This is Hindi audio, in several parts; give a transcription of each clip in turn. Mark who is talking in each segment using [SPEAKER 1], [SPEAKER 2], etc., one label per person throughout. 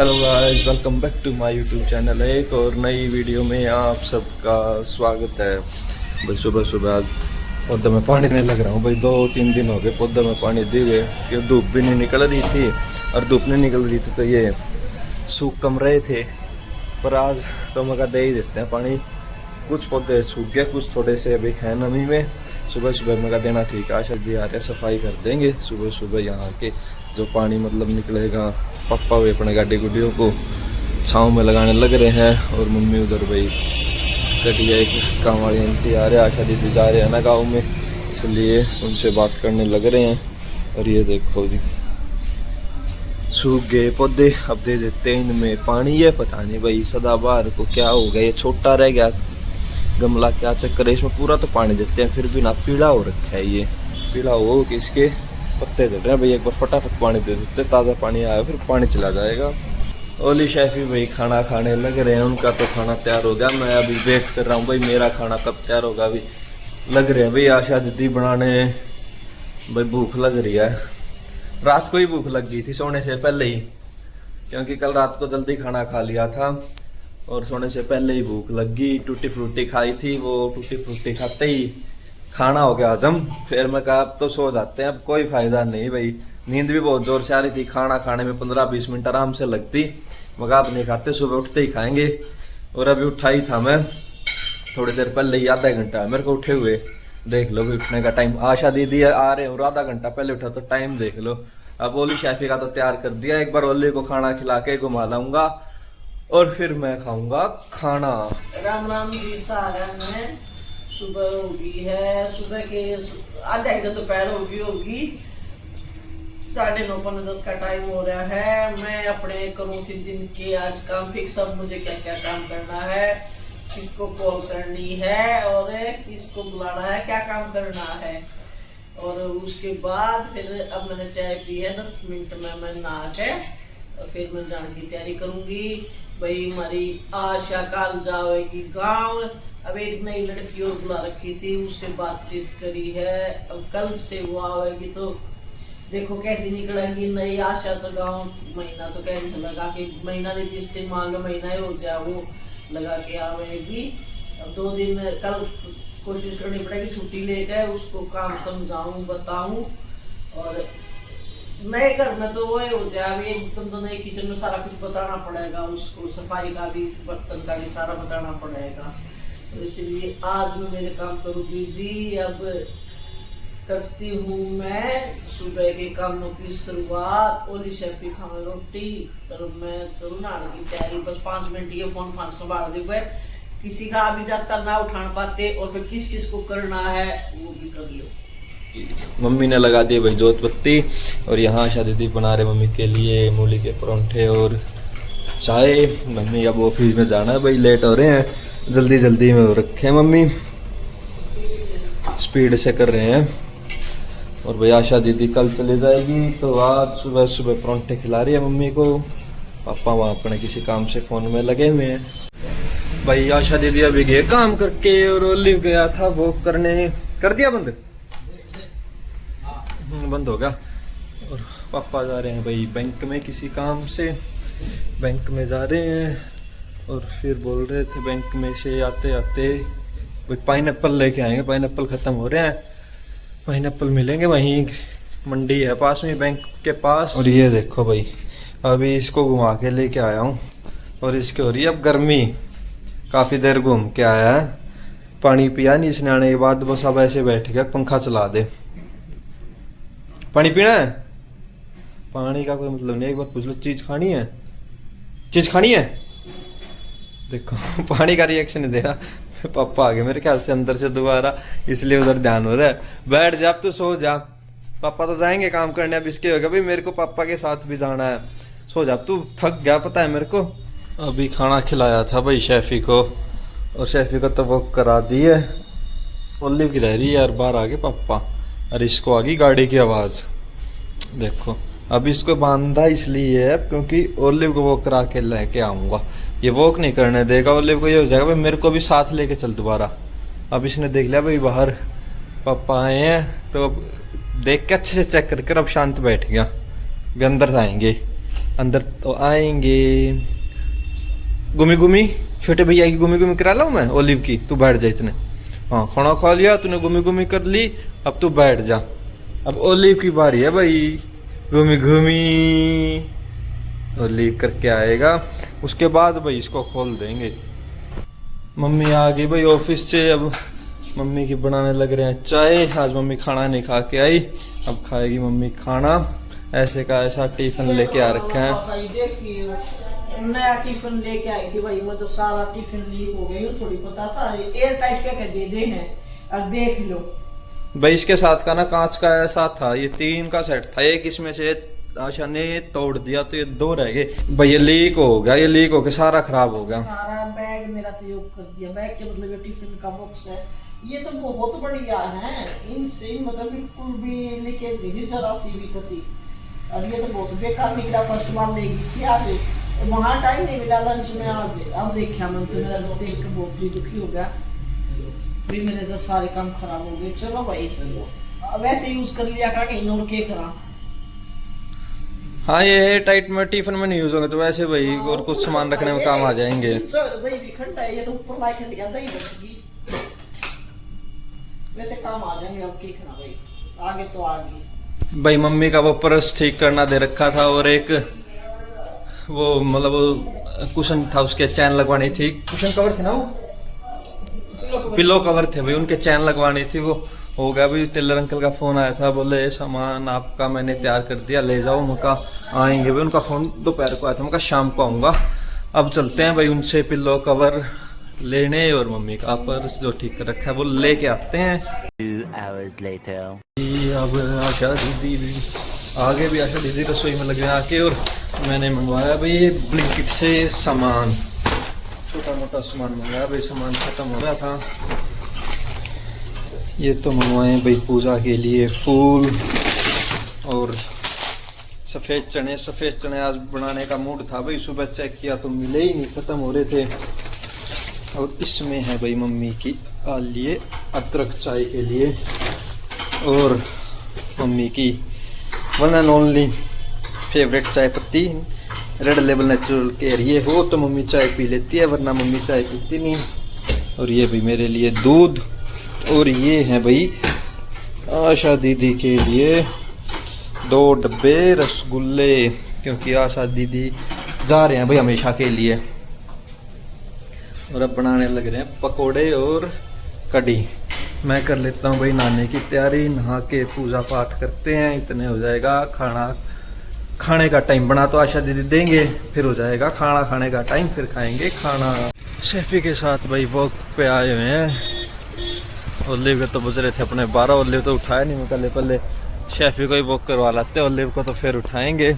[SPEAKER 1] Hello guys, welcome back to my YouTube channel. एक और नई वीडियो में आप सबका स्वागत है। बस सुबह सुबह आज पौधे में पानी नहीं लग रहा हूँ भाई। 2-3 दिन हो गए पौधे में पानी दिए हुए, कि धूप भी नहीं निकल रही थी और धूप नहीं निकल रही थी तो ये सूख कम रहे थे। पर आज तो मगर दे ही देते हैं पानी। कुछ पौधे सूख गए, कुछ थोड़े से अभी हैं नमी में। सुबह सुबह मगर देना ठीक है। आशा जी आ रहे सफाई कर देंगे सुबह सुबह यहाँ के जो पानी मतलब निकलेगा। पापा भी अपने गाड़ी गुड्डियों को छाँव में लगाने लग रहे हैं और मम्मी उधर भाई कटिया एक काम वाली आंटी आ रहे हैं। आशा दीदी जा रहे हैं ना गाँव में, इसलिए उनसे बात करने लग रहे हैं। और ये देखो जी सूख गए पौधे, अब दे देते हैं इनमें पानी। ये पता नहीं भाई सदाबहार को क्या हो गया, ये छोटा रह गया गमला, क्या चक्कर है इसमें। पूरा तो पानी देते हैं फिर भी ना पीला हो रखा है। ये पीला हो कि इसके पत्ते दे रहे हैं भाई। एक बार फटाफट पानी दे देते, ताज़ा पानी आया फिर पानी चला जाएगा। ओली शेफी भाई खाना खाने लग रहे हैं। उनका तो खाना तैयार हो गया, मैं अभी वेट कर रहा हूँ भाई मेरा खाना कब तैयार होगा। अभी लग रहे हैं भाई आशा दीदी बनाने। भाई भूख लग रही है, रात को ही भूख लग गई थी सोने से पहले ही, क्योंकि कल रात को जल्दी खाना खा लिया था और सोने से पहले ही भूख लग गई। टूटी फ्रूटी खाई थी, वो टूटी फ्रूटी खाते ही खाना हो गया हजम। फिर मैं कहा अब तो सो जाते हैं, अब कोई फायदा नहीं भाई। नींद भी बहुत जोर से आ रही थी, खाना खाने में 15-20 मिनट आराम से लगती, मगर अब नहीं खाते, सुबह उठते ही खाएंगे। और अभी उठा ही था मैं थोड़ी देर पहले ही, आधा घंटा मेरे को उठे हुए। देख लो भी उठने का टाइम। आशा दीदी आ रहे और आधा घंटा पहले उठा तो टाइम देख लो। अब ओली शेफी का तो तैयार कर दिया, एक बार ओली को खाना खिला के घुमा लाऊंगा और फिर मैं खाऊंगा खाना।
[SPEAKER 2] राम राम जी सारा में। सुबह होगी है, सुबह के आधा एक दोपहर होगी 9:30 का टाइम हो रहा है। मैं अपने करूँ थी दिन के आज काम फिक्स, अब मुझे क्या क्या काम करना है, किसको कॉल करनी है और किसको बुलाना है, क्या काम करना है। और उसके बाद फिर अब मैंने चाय पी है, 10 मिनट में मैं नहा के फिर मैं जाने की तैयारी करूंगी। भाई हमारी आशा कल जाएगी गाँव। अब एक नई लड़की और बुला रखी थी, उससे बातचीत करी है। अब कल से वो आएगी तो देखो कैसी निकलेगी नई आशा। तो गाँव महीना तो कैसे लगा कि महीना नहीं 20 दिन मांगे, महीना ही हो जाए वो लगा के आएगी। अब 2 दिन कल कोशिश करनी पड़ेगी छुट्टी लेकर उसको काम समझाऊं बताऊं। और नए घर में तो वो हो जाए, अभी एकदम तो नए किचन में सारा कुछ बताना पड़ेगा उसको, सफाई का भी बर्तन का भी सारा बताना पड़ेगा। तो इसलिए आज मैं मेरे काम करूँगी जी। अब करती हूँ मैं सुबह के कामों की शुरुआत। ओली शेफी खावे रोटी और मैं करूँ नहाने की तैयारी। बस 5 मिनट ये फोन संभाल दे, किसी का अभी जाता ना उठा पाते और फिर किस किस को करना है वो भी कर लो।
[SPEAKER 1] मम्मी ने लगा दी भाई जोत बत्ती और यहाँ आशा दीदी बना रहे मम्मी के लिए मूली के परोंठे और चाय। मम्मी अब ऑफिस में जाना है भाई, लेट हो रहे हैं, जल्दी जल्दी में हो रखे हैं मम्मी, स्पीड से कर रहे हैं। और भाई आशा दीदी कल चले जाएगी तो आज सुबह सुबह परोंठे खिला रही है मम्मी को। पापा वहाँ अपने किसी काम से फ़ोन में लगे हुए हैं भाई। आशा दीदी अभी गए काम करके और ओली गया था वो करने, कर दिया बंद, बंद हो गया। और पापा जा रहे हैं भाई बैंक में किसी काम से, बैंक में जा रहे हैं। और फिर बोल रहे थे बैंक में से आते आते भाई पाइनएप्पल लेके आएंगे, पाइनएप्पल ख़त्म हो रहे हैं, पाइनएप्पल मिलेंगे वहीं मंडी है पास में बैंक के पास। और ये देखो भाई अभी इसको घुमा के लेके आया हूँ और इसके हो रही है अब गर्मी। काफ़ी देर घूम के आया है, पानी पिया नहीं इसने आने के बाद, बस अब ऐसे बैठ गया पंखा चला दे। पानी पीना है, पानी का कोई मतलब नहीं, एक बार पूछ लो चीज़ खानी है, चीज़ खानी है। देखो पानी का रिएक्शन नहीं दे रहा। पापा आ गए मेरे ख्याल से अंदर से दोबारा, इसलिए उधर ध्यान हो रहा है। बैठ जा अब तो सो जा, पापा तो जाएंगे काम करने। अब इसके होगा भाई मेरे को पापा के साथ भी जाना है, सो जा तू, थक गया पता है मेरे को। अभी खाना खिलाया था भाई शेफी को और शेफी को तो वो करा दी है। ओलिव की रह रही है यार, बाहर आ गए पापा और इसको आ गई गाड़ी की आवाज़। देखो अब इसको बांधा इसलिए है क्योंकि ओलिव को वो करा के लेके आऊँगा, ये वॉक नहीं करने देगा ओलिव को। ये हो जाएगा भाई मेरे को भी साथ लेके चल दोबारा। अब इसने देख लिया भाई बाहर पापा आए हैं तो अब देख के अच्छे से चेक करके अब शांत बैठ गया, भी अंदर आएंगे। अंदर तो आएंगे। गुमी गुमी छोटे भैया की गुमी गुमी करा लाऊं मैं ओलिव की, तू बैठ जा इतने। हाँ खाना खा लिया तूने, गुमी गुमी कर ली, अब तू बैठ जा। अब ओलिव की बारी है भाई, गुमी गुमी ओलिव करके आएगा, उसके बाद भाई इसको खोल देंगे। मम्मी आ गई भाई ऑफिस से, अब मम्मी की बनाने लग रहे हैं चाय। आज मम्मी खाना नहीं खा के आई, अब खाएगी मम्मी खाना। ऐसे का ऐसा टिफिन लेके आ रखा है।
[SPEAKER 2] भाई देखिए नया टिफिन लेके आई थी भाई, मैं तो सारा टिफिन लीक हो गई हूँ, थोड़ी पता था एयर टाइट क्या दे दे हैं। अब देख लो
[SPEAKER 1] भाई इसके साथ का ना कांच का ऐसा था, ये 3 का सेट था, एक इसमें से आशा ने तोड़ दिया तो ये 2 रह गए भाई। ये लीक हो गया, ये लीक होके सारा खराब हो गया।
[SPEAKER 2] सारा बैग मेरा तो योग कर दिया। बैग के मतलब ये टिफिन का बॉक्स है, ये तो बहुत बढ़िया है, इनसे मतलब बिल्कुल भी लीकेज नहीं, जरा सी भी कती। और ये तो बहुत बेकार निकला, फर्स्ट बार ले गई थी आज, वहाँ टाइम नहीं मिला लंच में आज। अब देखा मैं तो मेरा देख के बहुत ही दुखी हो गया भाई, मेरे तो सारे काम खराब हो गए। चलो भाई वैसे यूज कर लिया का कहीं और के करा।
[SPEAKER 1] हाँ ये टाइट में टिफिन में नहीं यूज होंगे तो वैसे भाई और कुछ सामान रखने में काम आ जाएंगे।
[SPEAKER 2] दही भी खंडा है, ये तो ऊपर लाई खंड गया, दही बचगी, वैसे काम आ जाएंगे। अब के करा भाई, आगे तो आगे।
[SPEAKER 1] भाई मम्मी का वो पर्स ठीक करना दे रखा था, और एक वो मतलब कुशन था, उसके चैन लगवानी थी। कुशन कवर थे ना, वो पिलो कवर थे भाई, उनके चैन लगवानी थी। वो हो गया भाई। टेलर अंकल का फोन आया था, बोले सामान आपका मैंने तैयार कर दिया, ले जाओ। मुका आएंगे भाई, उनका फोन दोपहर को आया था, मुका शाम को आऊँगा। अब चलते हैं भाई उनसे पिलो कवर लेने, और मम्मी का पर्स जो ठीक कर रखा है वो लेके आते हैं।
[SPEAKER 3] 2 hours later.
[SPEAKER 1] अब आशा दीदी आगे भी, आशा दीदी रसोई में लगे आके, और मैंने मंगवाया भाई ये ब्लिंकिट से सामान, छोटा मोटा सामान मंगाया भाई, सामान खत्म हो गया था। ये तो मंगवाए भाई पूजा के लिए फूल और सफ़ेद चने। सफ़ेद चने आज बनाने का मूड था भाई, सुबह चेक किया तो मिले ही नहीं, ख़त्म हो रहे थे। और इसमें है भाई मम्मी की लिए अदरक चाय के लिए, और मम्मी की वन एंड ओनली फेवरेट चाय पत्ती रेड लेबल नेचुरल केयर। ये हो तो मम्मी चाय पी लेती है, वरना मम्मी चाय पीती नहीं। और ये भाई मेरे लिए दूध, और ये है भाई आशा दीदी के लिए 2 डब्बे रसगुल्ले, क्योंकि आशा दीदी जा रहे हैं भाई हमेशा के लिए। और अब बनाने लग रहे हैं पकोड़े और कढ़ी। मैं कर लेता हूँ भाई नहाने की तैयारी, नहा के पूजा पाठ करते हैं, इतने हो जाएगा। खाने का टाइम बना तो आशा दीदी देंगे, फिर हो जाएगा खाना खाने का टाइम, फिर खाएंगे खाना। शेफी के साथ भाई वॉक पे आए हुए हैं। ओलिव के तो बज रहे थे अपने 12, ओलिव तो उठाया नहीं, मैं पहले शेफी को ही वॉक करवा लाते, ओलिव को तो फिर उठाएंगे।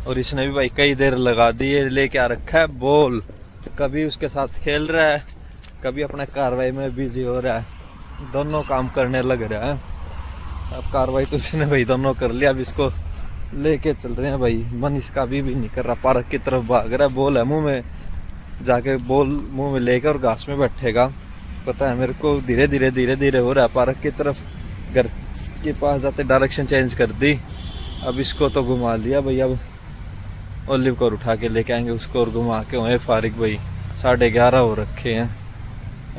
[SPEAKER 1] और इसने भी भाई कई देर लगा दी है, लेके आ रखा है बॉल, कभी उसके साथ खेल रहा है, कभी अपने कार्रवाई में बिजी हो रहा है, दोनों काम करने लग रहा है। अब कार्रवाई तो इसने भाई दोनों कर लिया, अब इसको लेके चल रहे हैं भाई। मन इसका भी नहीं कर रहा, पार्क की तरफ भाग रहा है, बॉल है मुंह में, जाके बॉल मुंह में लेकर और घास में बैठेगा। पता है मेरे को, धीरे धीरे हो रहा है पार्क की तरफ। घर के पास जाते डायरेक्शन चेंज कर दी, अब इसको तो घुमा लिया भाई। अब ओलिव को उठा के लेके आएंगे, उसको और घुमा के वहीं फारिग भाई। 11:30 हो रखे हैं,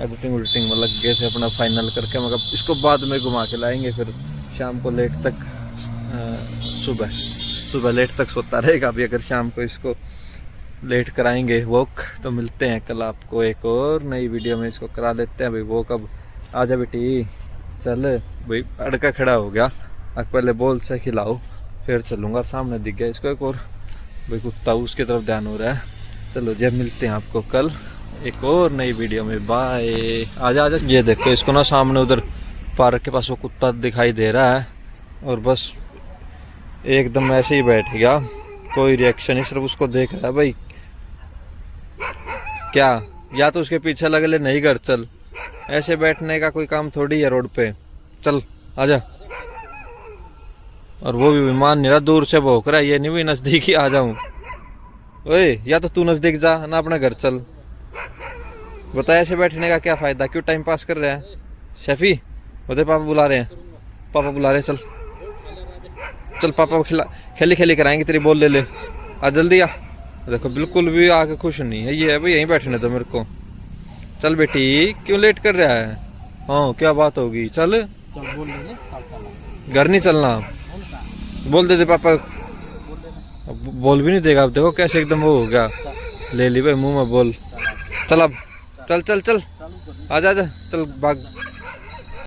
[SPEAKER 1] एडिटिंग में लग गए थे अपना फाइनल करके, मगर इसको बाद में घुमा के लाएंगे। फिर शाम को लेट तक सुबह लेट तक सोता रहेगा अभी, अगर शाम को इसको लेट कराएंगे वॉक। तो मिलते हैं कल आपको एक और नई वीडियो में, इसको करा देते हैं भाई वॉक। अब आजा बेटी, चल भाई, अड़का खड़ा हो गया, अब पहले बॉल से खिलाओ फिर चलूँगा। सामने दिख गया इसको एक और भाई कुत्ता, उसकी तरफ ध्यान हो रहा है। चलो जब मिलते हैं आपको कल एक और नई वीडियो में, बाय। आजा। ये देखो इसको ना, सामने उधर पार्क के पास वो कुत्ता दिखाई दे रहा है, और बस एकदम ऐसे ही बैठ गया, कोई रिएक्शन नहीं, सिर्फ उसको देख रहा है भाई। क्या, या तो उसके पीछे लगे ले, नहीं घर चल, ऐसे बैठने का कोई काम थोड़ी है रोड पे, चल आजा। और वो भी विमान नहीं रहा, दूर से भौंक रहा है, ये नहीं भी नजदीक ही आ जाऊं। ओए या तो तू नजदीक जा ना, अपना घर चल। बता ऐसे बैठने का क्या फायदा, क्यों टाइम पास कर रहा है? शेफी बोलते पापा बुला रहे हैं, पापा बुला रहे हैं, चल चल पापा खेली कराएंगे, तेरी बॉल ले ले। आ जल्दी आ। देखो बिल्कुल भी आके खुश नहीं है, ये है भाई यहीं बैठने दो मेरे को। चल बेटी क्यों लेट कर रहा है? हाँ क्या बात होगी, चल घर नहीं चलना, बोल दे दे पापा। अब बोल भी नहीं देगा, अब देखो कैसे एकदम वो हो गया, ले ली भाई मुंह में बोल। चल अब चल चल चल, आजा आजा चल भाग।